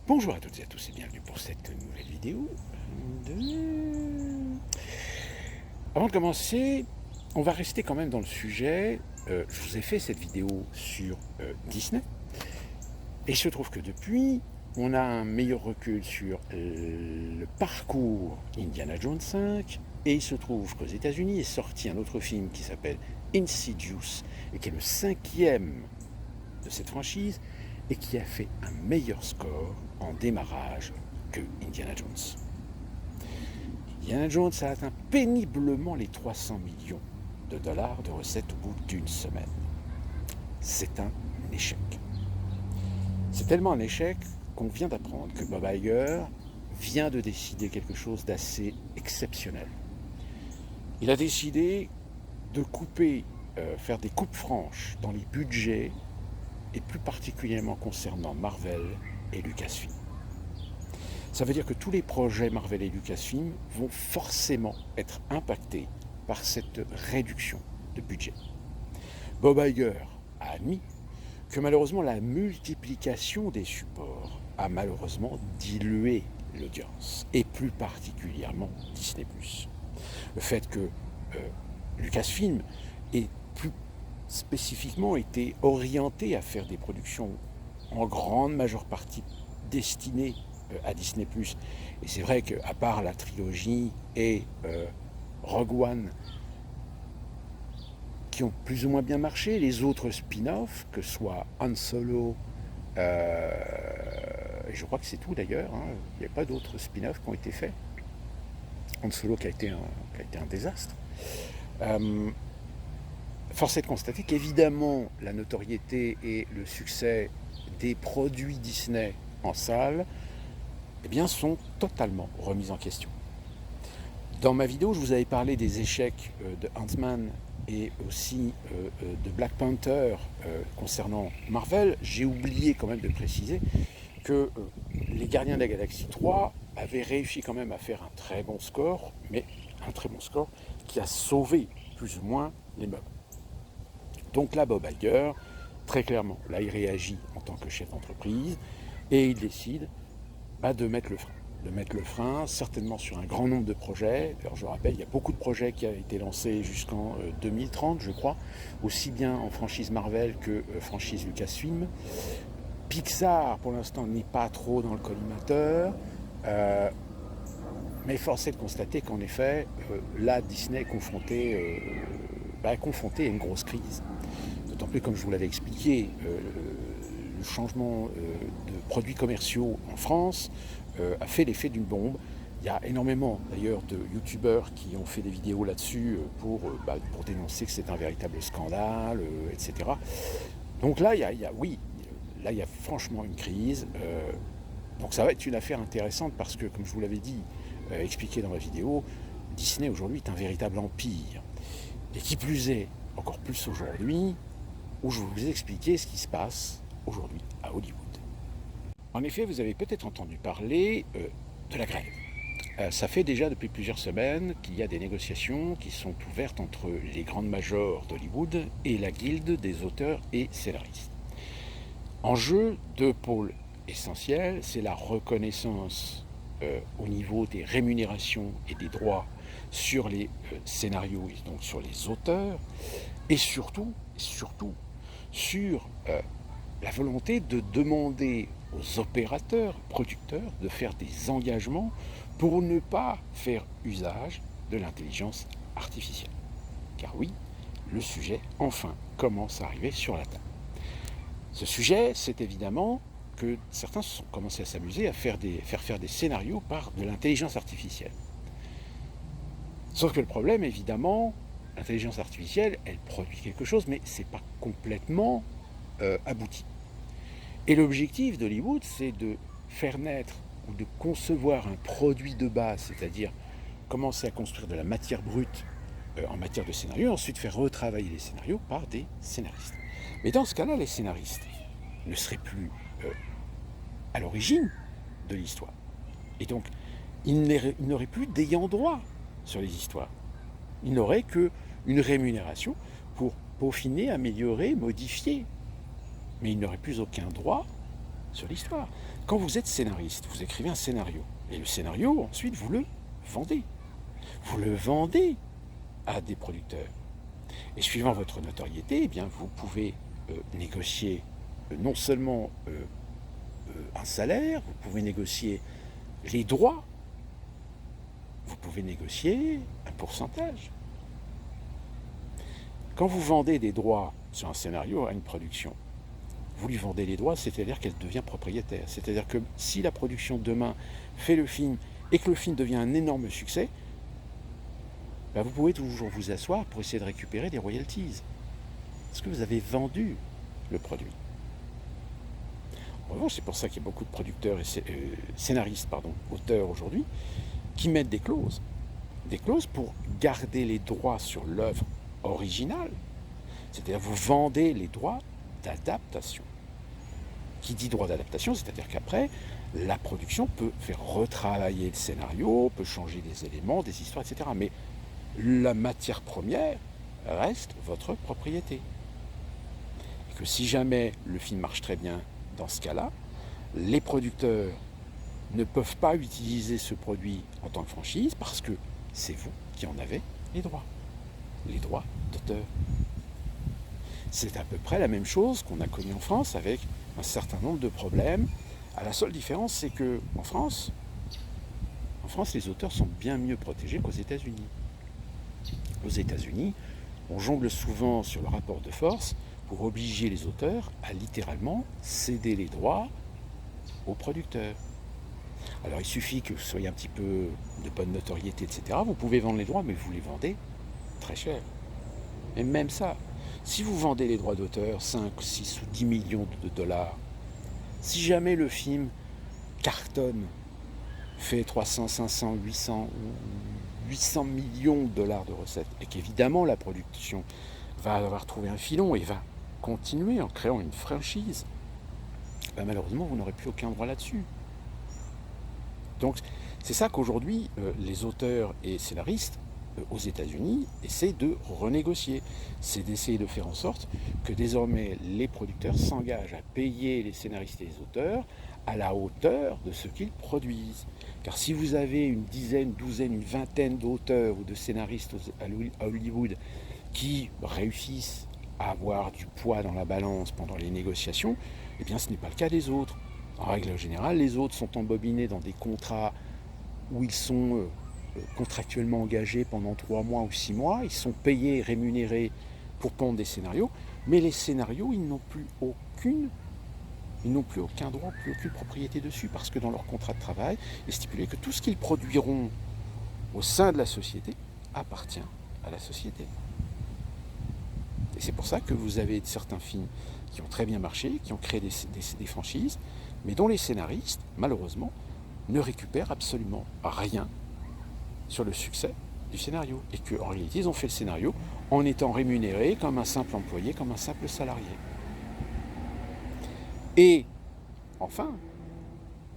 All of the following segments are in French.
Bonjour à toutes et à tous et bienvenue pour cette nouvelle vidéo. Avant de commencer, on va rester quand même dans le sujet. Je vous ai fait cette vidéo sur Disney. Et il se trouve que depuis, on a un meilleur recul sur le parcours Indiana Jones 5. Et il se trouve qu'aux États-Unis est sorti un autre film qui s'appelle Insidious et qui est le 5e de cette franchise et qui a fait un meilleur score en démarrage que Indiana Jones. Indiana Jones a atteint péniblement les 300 millions de dollars de recettes au bout d'une semaine. C'est un échec. C'est tellement un échec qu'on vient d'apprendre que Bob Iger vient de décider quelque chose d'assez exceptionnel. Il a décidé de faire des coupes franches dans les budgets et plus particulièrement concernant Marvel et Lucasfilm. Ça veut dire que tous les projets Marvel et Lucasfilm vont forcément être impactés par cette réduction de budget. Bob Iger a admis que malheureusement la multiplication des supports a malheureusement dilué l'audience, et plus particulièrement Disney+. Le fait que Lucasfilm ait plus spécifiquement été orienté à faire des productions en grande majeure partie destinées à Disney+. Et c'est vrai qu'à part la trilogie et Rogue One, qui ont plus ou moins bien marché, les autres spin-offs, que ce soit Han Solo, et je crois que c'est tout d'ailleurs, hein, il n'y a pas d'autres spin-offs qui ont été faits. Han Solo qui a été un désastre. Force est de constater qu'évidemment la notoriété et le succès des produits Disney en salle sont totalement remis en question. Dans ma vidéo, je vous avais parlé des échecs de Ant-Man et aussi de Black Panther concernant Marvel. J'ai oublié quand même de préciser que les Gardiens de la Galaxie 3 avaient réussi quand même à faire un très bon score, mais un très bon score qui a sauvé plus ou moins les meubles. Donc là, Bob Iger, très clairement, là il réagit en tant que chef d'entreprise et il décide de mettre le frein. De mettre le frein, certainement sur un grand nombre de projets. Alors je rappelle, il y a beaucoup de projets qui ont été lancés jusqu'en 2030, je crois, aussi bien en franchise Marvel que franchise Lucasfilm. Pixar, pour l'instant, n'est pas trop dans le collimateur, mais force est de constater qu'en effet, là, Disney est confronté à une grosse crise. D'autant plus, comme je vous l'avais expliqué, le changement de produits commerciaux en France a fait l'effet d'une bombe. Il y a énormément d'ailleurs de youtubeurs qui ont fait des vidéos là-dessus pour dénoncer que c'est un véritable scandale, etc. Donc là, il y a franchement une crise. Donc ça va être une affaire intéressante parce que, comme je vous l'avais dit, expliqué dans ma vidéo, Disney aujourd'hui est un véritable empire. Et qui plus est, encore plus aujourd'hui, où je vais vous expliquer ce qui se passe aujourd'hui à Hollywood. En effet, vous avez peut-être entendu parler de la grève. Ça fait déjà depuis plusieurs semaines qu'il y a des négociations qui sont ouvertes entre les grandes majors d'Hollywood et la guilde des auteurs et scénaristes. En jeu, deux pôles essentiels, c'est la reconnaissance au niveau des rémunérations et des droits sur les scénarios et donc sur les auteurs, et surtout sur la volonté de demander aux opérateurs, producteurs, de faire des engagements pour ne pas faire usage de l'intelligence artificielle. Car oui, le sujet, enfin, commence à arriver sur la table. Ce sujet, c'est évidemment que certains sont commencés à s'amuser à faire faire des scénarios par de l'intelligence artificielle. Sauf que le problème, évidemment, l'intelligence artificielle, elle produit quelque chose, mais c'est pas complètement abouti. Et l'objectif d'Hollywood, c'est de faire naître ou de concevoir un produit de base, c'est-à-dire commencer à construire de la matière brute en matière de scénario, et ensuite faire retravailler les scénarios par des scénaristes. Mais dans ce cas-là, les scénaristes ne seraient plus à l'origine de l'histoire. Et donc, ils n'auraient plus d'ayant droit sur les histoires. Ils n'auraient qu'une rémunération pour peaufiner, améliorer, modifier. Mais ils n'auraient plus aucun droit sur l'histoire. Quand vous êtes scénariste, vous écrivez un scénario. Et le scénario, ensuite, vous le vendez. Vous le vendez à des producteurs. Et suivant votre notoriété, eh bien, vous pouvez négocier non seulement un salaire, vous pouvez négocier les droits, vous pouvez négocier un pourcentage. Quand vous vendez des droits sur un scénario à une production, vous lui vendez les droits, c'est-à-dire qu'elle devient propriétaire. C'est-à-dire que si la production demain fait le film et que le film devient un énorme succès, ben vous pouvez toujours vous asseoir pour essayer de récupérer des royalties. Parce que vous avez vendu le produit. En revanche, c'est pour ça qu'il y a beaucoup de producteurs et scénaristes, auteurs aujourd'hui, qui mettent des clauses pour garder les droits sur l'œuvre originale. C'est-à-dire vous vendez les droits d'adaptation. Qui dit droit d'adaptation, c'est-à-dire qu'après, la production peut faire retravailler le scénario, peut changer des éléments, des histoires, etc. Mais la matière première reste votre propriété. Et que si jamais le film marche très bien dans ce cas-là, les producteurs ne peuvent pas utiliser ce produit en tant que franchise parce que c'est vous qui en avez les droits d'auteur. C'est à peu près la même chose qu'on a connu en France avec un certain nombre de problèmes. La seule différence, c'est que en France, les auteurs sont bien mieux protégés qu'aux États-Unis. Aux États-Unis, on jongle souvent sur le rapport de force pour obliger les auteurs à littéralement céder les droits aux producteurs. Alors il suffit que vous soyez un petit peu de bonne notoriété, etc. Vous pouvez vendre les droits, mais vous les vendez très cher. Et même ça, si vous vendez les droits d'auteur 5, 6 ou 10 millions de dollars, si jamais le film cartonne, fait 300, 500, 800 ou 800 millions de dollars de recettes, et qu'évidemment la production va avoir trouvé un filon et va continuer en créant une franchise, ben malheureusement vous n'aurez plus aucun droit là-dessus. Donc c'est ça qu'aujourd'hui les auteurs et scénaristes aux États-Unis essaient de renégocier. C'est d'essayer de faire en sorte que désormais les producteurs s'engagent à payer les scénaristes et les auteurs à la hauteur de ce qu'ils produisent. Car si vous avez une dizaine, douzaine, une vingtaine d'auteurs ou de scénaristes à Hollywood qui réussissent à avoir du poids dans la balance pendant les négociations, eh bien ce n'est pas le cas des autres. En règle générale, les autres sont embobinés dans des contrats où ils sont contractuellement engagés pendant 3 mois ou 6 mois, ils sont payés, rémunérés pour pondre des scénarios, mais les scénarios, ils n'ont plus aucun droit, plus aucune propriété dessus, parce que dans leur contrat de travail, il est stipulé que tout ce qu'ils produiront au sein de la société appartient à la société. Et c'est pour ça que vous avez certains films qui ont très bien marché, qui ont créé des franchises, mais dont les scénaristes, malheureusement, ne récupèrent absolument rien sur le succès du scénario. Et qu'en réalité, ils ont fait le scénario en étant rémunérés comme un simple employé, comme un simple salarié. Et enfin,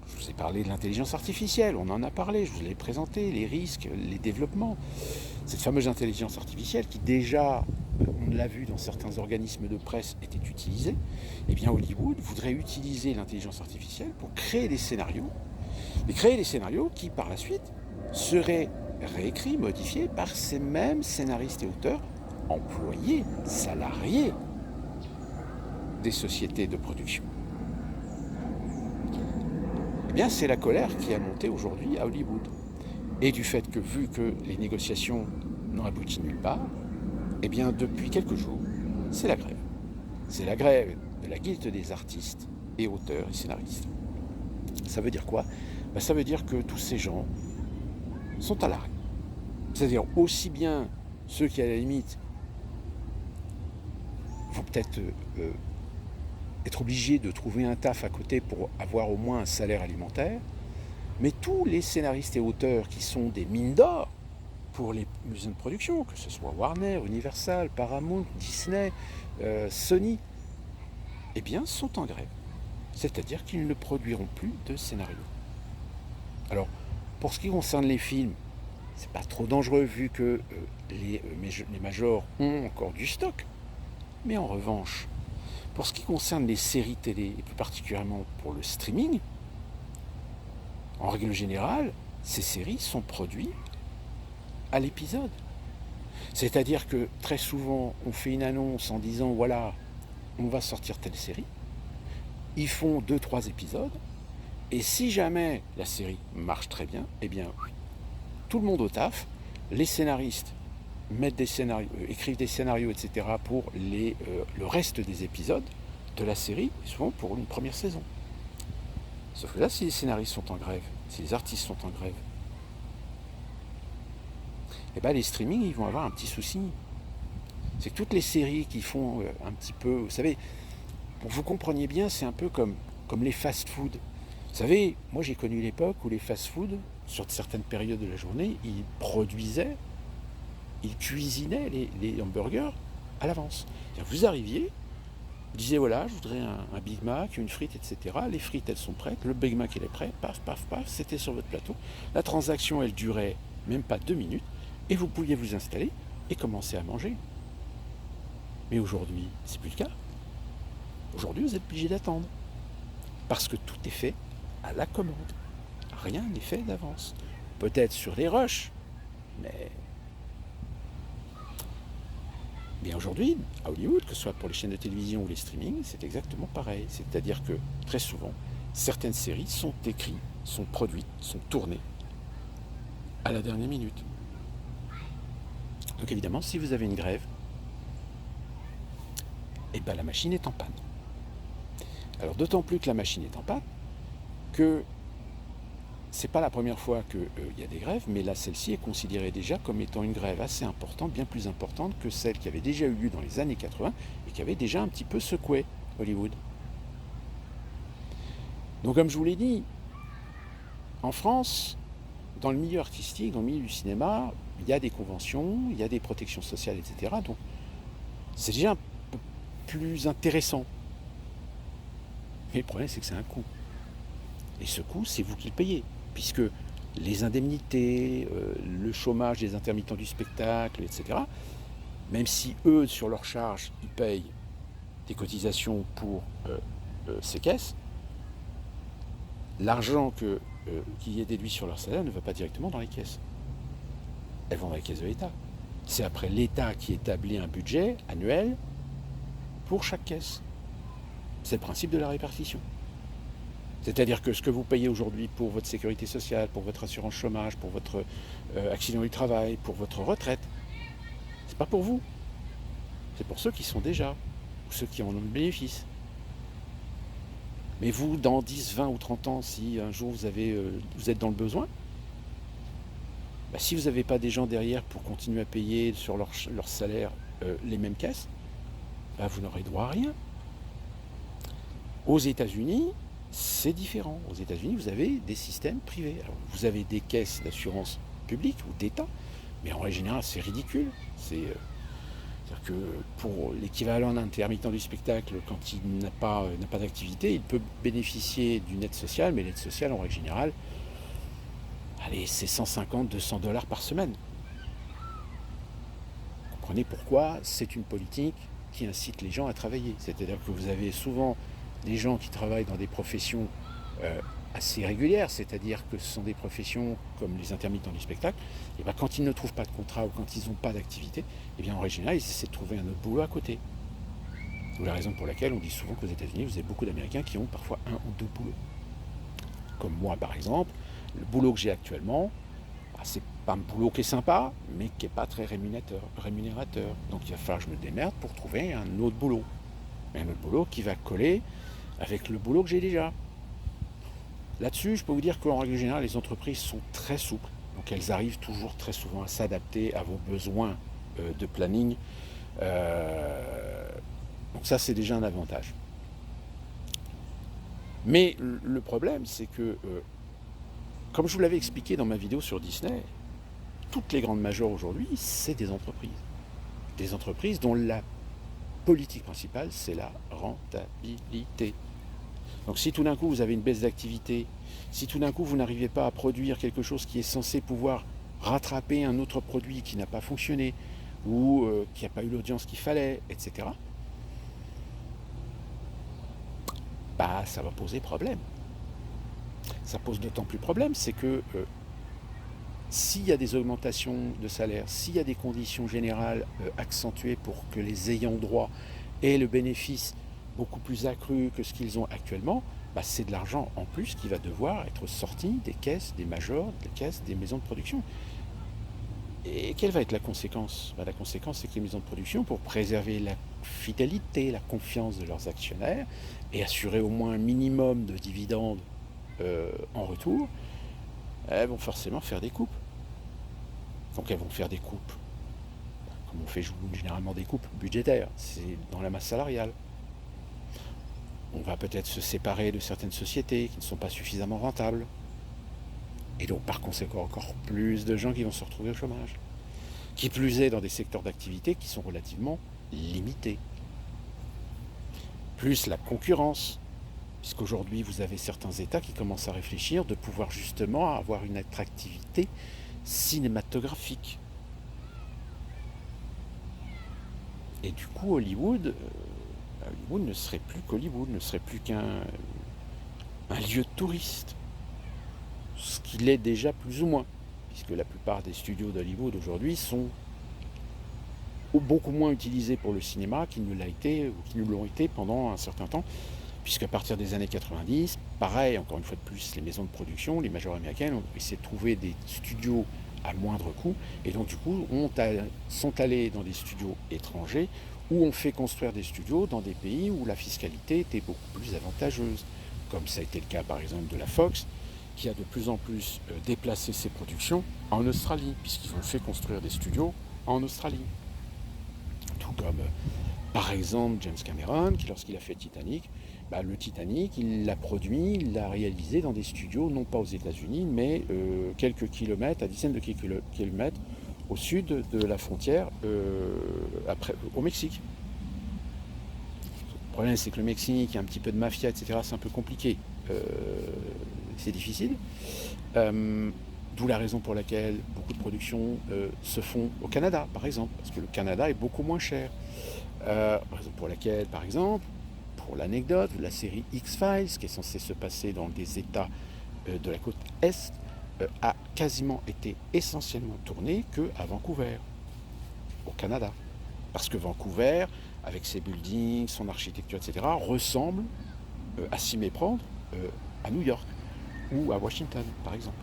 je vous ai parlé de l'intelligence artificielle, on en a parlé, je vous l'ai présenté, les risques, les développements. Cette fameuse intelligence artificielle qui déjà, on l'a vu dans certains organismes de presse, était utilisée, eh bien Hollywood voudrait utiliser l'intelligence artificielle pour créer des scénarios, qui par la suite seraient réécrits, modifiés par ces mêmes scénaristes et auteurs, employés, salariés des sociétés de production. Eh bien, c'est la colère qui a monté aujourd'hui à Hollywood. Et du fait que, vu que les négociations n'ont abouti nulle part, eh bien, depuis quelques jours, c'est la grève. C'est la grève de la Guilde des artistes et auteurs et scénaristes. Ça veut dire quoi ? Ça veut dire que tous ces gens sont à l'arrêt. C'est-à-dire aussi bien ceux qui, à la limite, vont peut-être être obligés de trouver un taf à côté pour avoir au moins un salaire alimentaire, mais tous les scénaristes et auteurs qui sont des mines d'or pour les maisons de production, que ce soit Warner, Universal, Paramount, Disney, Sony, eh bien, sont en grève. C'est-à-dire qu'ils ne produiront plus de scénarios. Alors, pour ce qui concerne les films, c'est pas trop dangereux vu que les majors ont encore du stock. Mais en revanche, Pour ce qui concerne les séries télé, et plus particulièrement pour le streaming, en règle générale, ces séries sont produites à l'épisode. C'est-à-dire que très souvent, on fait une annonce en disant voilà, on va sortir telle série. Ils font 2-3 épisodes. Et si jamais la série marche très bien, eh bien, tout le monde au taf, les scénaristes mettent des scénarios, écrivent des scénarios, etc. pour le reste des épisodes de la série, souvent pour une première saison. Sauf que là, si les scénaristes sont en grève, si les artistes sont en grève, eh ben les streamings, ils vont avoir un petit souci. C'est que toutes les séries qui font un petit peu, vous savez, pour que vous compreniez bien, c'est un peu comme les fast-food. Vous savez, moi j'ai connu l'époque où les fast-food, sur certaines périodes de la journée, ils produisaient, ils cuisinaient les hamburgers à l'avance. Vous arriviez, vous disiez voilà, je voudrais un Big Mac, une frite, etc. Les frites, elles sont prêtes, le Big Mac, il est prêt, paf, paf, paf, c'était sur votre plateau. La transaction, elle durait même pas 2 minutes, et vous pouviez vous installer et commencer à manger. Mais aujourd'hui, c'est plus le cas. Aujourd'hui, vous êtes obligé d'attendre. Parce que tout est fait à la commande. Rien n'est fait d'avance. Peut-être sur les rushs, mais bien aujourd'hui, à Hollywood, que ce soit pour les chaînes de télévision ou les streamings, c'est exactement pareil. C'est-à-dire que très souvent, certaines séries sont écrites, sont produites, sont tournées à la dernière minute. Donc évidemment, si vous avez une grève, eh ben la machine est en panne. Alors d'autant plus que la machine est en panne que c'est pas la première fois qu'il y a des grèves, mais là celle-ci est considérée déjà comme étant une grève assez importante, bien plus importante que celle qui avait déjà eu lieu dans les années 80 et qui avait déjà un petit peu secoué Hollywood. Donc comme je vous l'ai dit, en France, dans le milieu artistique, dans le milieu du cinéma, il y a des conventions, il y a des protections sociales, etc. Donc c'est déjà un peu plus intéressant. Mais le problème, c'est que c'est un coût. Et ce coût, c'est vous qui le payez. Puisque les indemnités, le chômage des intermittents du spectacle, etc., même si eux, sur leur charge, ils payent des cotisations pour ces caisses, l'argent qui est déduit sur leur salaire ne va pas directement dans les caisses. Elles vont dans les caisses de l'État. C'est après l'État qui établit un budget annuel pour chaque caisse. C'est le principe de la répartition. C'est-à-dire que ce que vous payez aujourd'hui pour votre sécurité sociale, pour votre assurance chômage, pour votre accident du travail, pour votre retraite, c'est pas pour vous. C'est pour ceux qui sont déjà, ou ceux qui en ont le bénéfice. Mais vous, dans 10, 20 ou 30 ans, si un jour vous êtes dans le besoin, bah, si vous n'avez pas des gens derrière pour continuer à payer sur leur salaire les mêmes caisses, bah, vous n'aurez droit à rien. Aux États-Unis, c'est différent. Aux États-Unis, vous avez des systèmes privés. Alors, vous avez des caisses d'assurance publique ou d'État, mais en règle générale, c'est ridicule. C'est-à-dire que pour l'équivalent d'un intermittent du spectacle, quand il n'a pas d'activité, il peut bénéficier d'une aide sociale, mais l'aide sociale, en règle générale, allez, c'est 150-200 $ par semaine. Vous comprenez pourquoi c'est une politique qui incite les gens à travailler. C'est-à-dire que vous avez souvent des gens qui travaillent dans des professions assez régulières, c'est-à-dire que ce sont des professions comme les intermittents du spectacle, et bien quand ils ne trouvent pas de contrat ou quand ils n'ont pas d'activité, et bien en règle générale, ils essaient de trouver un autre boulot à côté. C'est la raison pour laquelle on dit souvent qu'aux États-Unis, vous avez beaucoup d'Américains qui ont parfois un ou deux boulots. Comme moi par exemple, le boulot que j'ai actuellement, c'est pas un boulot qui est sympa, mais qui n'est pas très rémunérateur. Donc il va falloir que je me démerde pour trouver un autre boulot. Un autre boulot qui va coller avec le boulot que j'ai déjà. Là-dessus, je peux vous dire qu'en règle générale, les entreprises sont très souples. Donc elles arrivent toujours très souvent à s'adapter à vos besoins de planning. Donc ça, c'est déjà un avantage. Mais le problème, c'est que, comme je vous l'avais expliqué dans ma vidéo sur Disney, toutes les grandes majors aujourd'hui, c'est des entreprises. Des entreprises dont la politique principale, c'est la rentabilité. Donc si tout d'un coup vous avez une baisse d'activité, si tout d'un coup vous n'arrivez pas à produire quelque chose qui est censé pouvoir rattraper un autre produit qui n'a pas fonctionné ou qui n'a pas eu l'audience qu'il fallait, etc., ça va poser problème. Ça pose d'autant plus problème, c'est que s'il y a des augmentations de salaire, s'il y a des conditions générales accentuées pour que les ayants droit aient le bénéfice beaucoup plus accru que ce qu'ils ont actuellement, c'est de l'argent en plus qui va devoir être sorti des caisses des majors, des caisses des maisons de production. Et quelle va être la conséquence? La conséquence, c'est que les maisons de production, pour préserver la fidélité, la confiance de leurs actionnaires et assurer au moins un minimum de dividendes en retour, elles vont forcément faire des coupes. Donc elles vont faire des coupes, comme on fait généralement des coupes budgétaires, c'est dans la masse salariale. On va peut-être se séparer de certaines sociétés qui ne sont pas suffisamment rentables. Et donc par conséquent encore plus de gens qui vont se retrouver au chômage. Qui plus est dans des secteurs d'activité qui sont relativement limités. Plus la concurrence, puisqu'aujourd'hui vous avez certains États qui commencent à réfléchir de pouvoir justement avoir une attractivité cinématographique. Et du coup Hollywood ne serait plus qu'Hollywood, ne serait plus qu'un lieu de touristes. Ce qu'il est déjà plus ou moins, puisque la plupart des studios d'Hollywood aujourd'hui sont beaucoup moins utilisés pour le cinéma qu'ils ne l'ont été pendant un certain temps, puisqu'à partir des années 90, pareil, encore une fois de plus, les maisons de production, les majors américaines ont essayé de trouver des studios à moindre coût, et donc du coup sont allés dans des studios étrangers, où on fait construire des studios dans des pays où la fiscalité était beaucoup plus avantageuse, comme ça a été le cas par exemple de la Fox, qui a de plus en plus déplacé ses productions en Australie, puisqu'ils ont fait construire des studios en Australie. Tout comme, par exemple, James Cameron, qui lorsqu'il a fait Titanic, le Titanic, il l'a produit, il l'a réalisé dans des studios, non pas aux États-Unis, mais quelques kilomètres, à dizaines de kilomètres, au sud de la frontière, au Mexique. Le problème, c'est que le Mexique, il y a un petit peu de mafia, etc., c'est un peu compliqué. C'est difficile. D'où la raison pour laquelle beaucoup de productions se font au Canada, par exemple, parce que le Canada est beaucoup moins cher. Raison pour laquelle, par exemple, pour l'anecdote, la série X-Files, qui est censée se passer dans des États de la côte Est, a quasiment été essentiellement tournée qu'à Vancouver, au Canada. Parce que Vancouver, avec ses buildings, son architecture, etc., ressemble, à s'y méprendre, à New York ou à Washington, par exemple.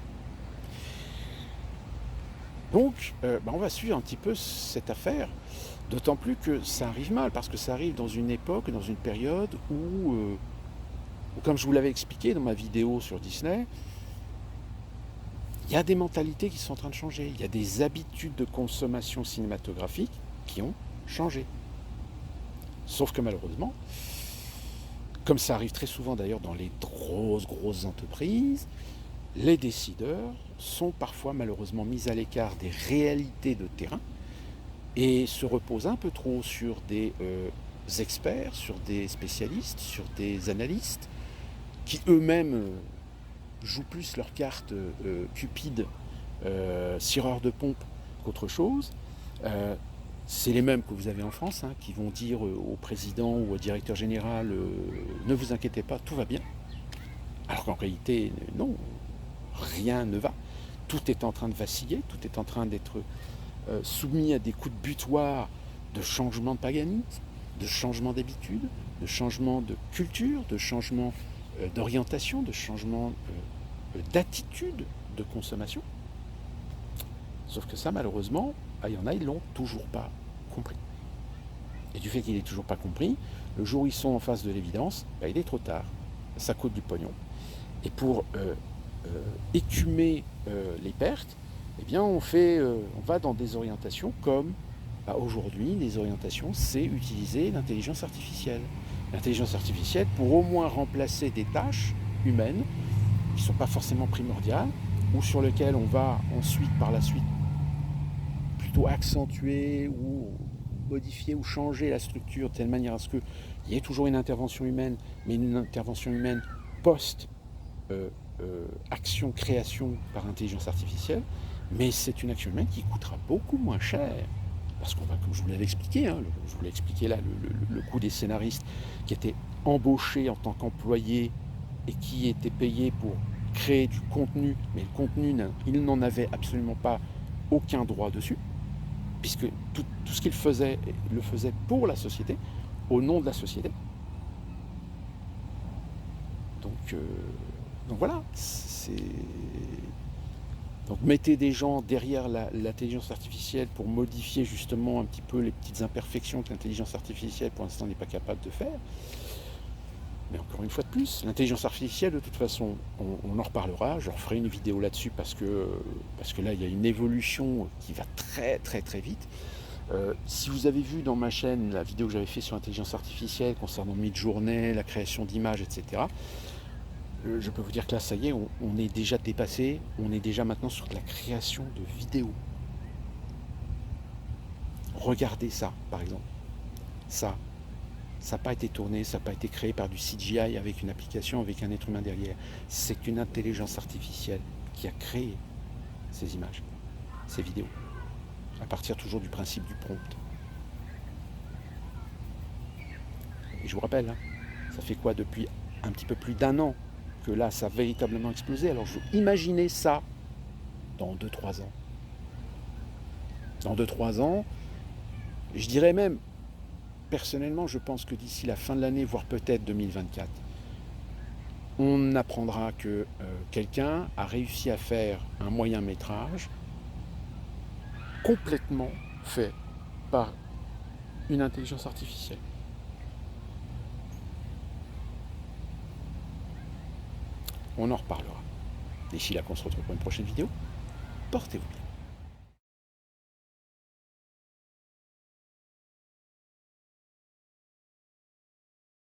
Donc, on va suivre un petit peu cette affaire, d'autant plus que ça arrive mal, parce que ça arrive dans une époque, dans une période où comme je vous l'avais expliqué dans ma vidéo sur Disney, il y a des mentalités qui sont en train de changer, il y a des habitudes de consommation cinématographique qui ont changé. Sauf que malheureusement, comme ça arrive très souvent d'ailleurs dans les grosses entreprises, les décideurs sont parfois malheureusement mis à l'écart des réalités de terrain et se reposent un peu trop sur des experts, sur des spécialistes, sur des analystes qui eux-mêmes jouent plus leur carte cupide, cireur de pompe qu'autre chose. C'est les mêmes que vous avez en France, qui vont dire au président ou au directeur général ne vous inquiétez pas, tout va bien. Alors qu'en réalité, non, rien ne va. Tout est en train de vaciller, tout est en train d'être soumis à des coups de butoir de changement de paganisme, de changement d'habitude, de changement de culture, de changement d'orientation, de changement d'attitude de consommation. Sauf que ça, malheureusement, il y en a, ils ne l'ont toujours pas compris. Et du fait qu'il n'est toujours pas compris, le jour où ils sont en face de l'évidence, il est trop tard. Ça coûte du pognon. Et pour écumer les pertes, on va dans des orientations comme aujourd'hui, les orientations, c'est utiliser l'intelligence artificielle. L'intelligence artificielle pour au moins remplacer des tâches humaines qui ne sont pas forcément primordiales, ou sur lesquelles on va ensuite, par la suite, plutôt accentuer ou modifier ou changer la structure de telle manière à ce qu'il y ait toujours une intervention humaine, mais une intervention humaine post-action, création par intelligence artificielle, mais c'est une action humaine qui coûtera beaucoup moins cher. Parce qu'on va, comme je vous l'avais expliqué, je vous l'ai expliqué là, le coût des scénaristes qui était embauchés en tant qu'employés et qui étaient payés pour créer du contenu, mais le contenu, ils n'en avaient absolument pas aucun droit dessus, puisque tout ce qu'ils faisaient, le faisaient pour la société, au nom de la société. Donc voilà, donc mettez des gens derrière l'intelligence artificielle pour modifier justement un petit peu les petites imperfections que l'intelligence artificielle pour l'instant n'est pas capable de faire. Mais encore une fois de plus, l'intelligence artificielle, de toute façon, on en reparlera, je referai une vidéo là-dessus parce que là, il y a une évolution qui va très très très vite. Si vous avez vu dans ma chaîne la vidéo que j'avais fait sur l'intelligence artificielle concernant Midjourney, la création d'images, etc., je peux vous dire que là, ça y est, on est déjà dépassé, on est déjà maintenant sur de la création de vidéos. Regardez ça, par exemple. Ça n'a pas été tourné, ça n'a pas été créé par du CGI avec une application, avec un être humain derrière. C'est une intelligence artificielle qui a créé ces images, ces vidéos, à partir toujours du principe du prompt. Et je vous rappelle, hein, ça fait quoi depuis un petit peu plus d'1 an que là, ça a véritablement explosé. Alors, imaginez ça dans 2-3 ans. Dans 2-3 ans, je dirais même, personnellement, je pense que d'ici la fin de l'année, voire peut-être 2024, on apprendra que quelqu'un a réussi à faire un moyen métrage complètement fait par une intelligence artificielle. On en reparlera. D'ici là qu'on se retrouve pour une prochaine vidéo, portez-vous bien.